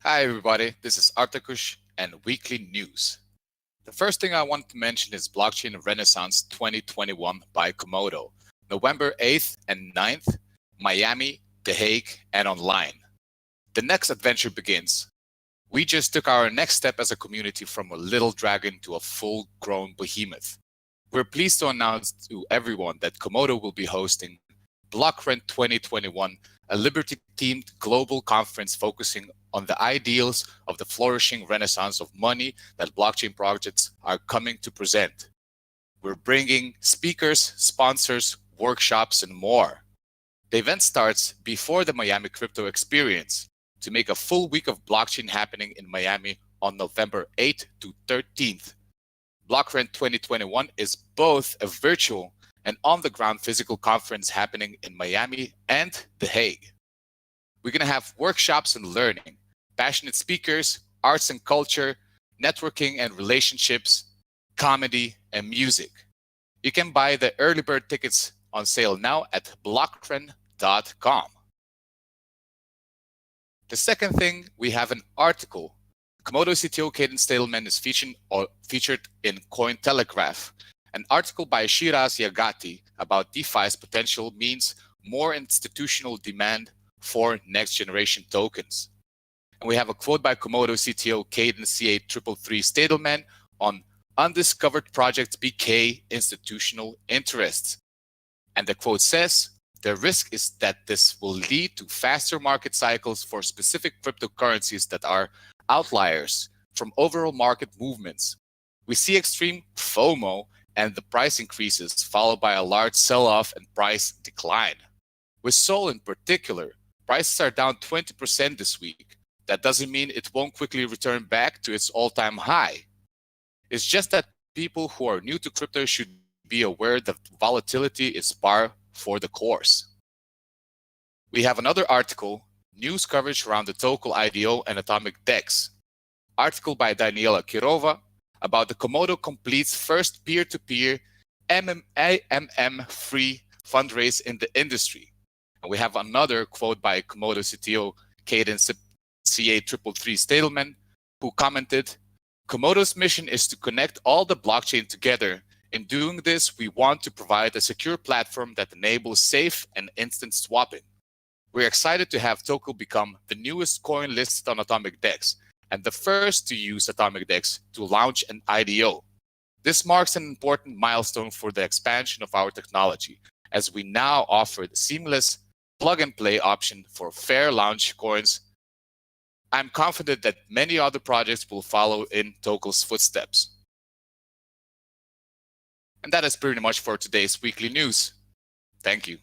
Hi everybody, this is Artakush and Weekly News. The first thing I want to mention is Blockchain Renaissance 2021 by Komodo, November 8th and 9th, Miami, The Hague, and online. The next adventure begins. We just took our next step as a community from a little dragon to a full-grown behemoth. We're pleased to announce to everyone that Komodo will be hosting BlockRent 2021, a Liberty-themed global conference focusing on the ideals of the flourishing renaissance of money that blockchain projects are coming to present. We're bringing speakers, sponsors, workshops, and more. The event starts before the Miami Crypto Experience to make a full week of blockchain happening in Miami on November 8th to 13th. BlockRent 2021 is both a virtual and on-the-ground physical conference happening in Miami and The Hague. We're going to have workshops and learning, passionate speakers, arts and culture, networking and relationships, comedy, and music. You can buy the early bird tickets on sale now at blockrent.com. The second thing, we have an article. Komodo CTO Kadan Stadelmann is featured in Cointelegraph. An article by Shiraz Jagati about DeFi's potential means more institutional demand for next-generation tokens. And we have a quote by Komodo CTO Kadan CA333 Stadelmann on Undiscovered Project pique institutional interests. And the quote says, "The risk is that this will lead to faster market cycles for specific cryptocurrencies that are outliers from overall market movements. We see extreme FOMO and the price increases followed by a large sell-off and price decline. With Sol in particular, prices are down 20% this week. That doesn't mean it won't quickly return back to its all-time high. It's just that people who are new to crypto should be aware that volatility is par for the course." We have another article, news coverage around the Tokel IDO and Atomic DEX. Article by Daniela Kirova about the Komodo completes first peer-to-peer MMM-free fundraise in the industry. And we have another quote by Komodo CTO Kadan CA333 Stadelmann, who commented, "Komodo's mission is to connect all the blockchain together. In doing this, we want to provide a secure platform that enables safe and instant swapping. We're excited to have Tokel become the newest coin listed on Atomic DEX and the first to use Atomic DEX to launch an IDO. This marks an important milestone for the expansion of our technology, as we now offer the seamless plug-and-play option for fair launch coins. I'm confident that many other projects will follow in Tokel's footsteps." And that is pretty much for today's weekly news. Thank you.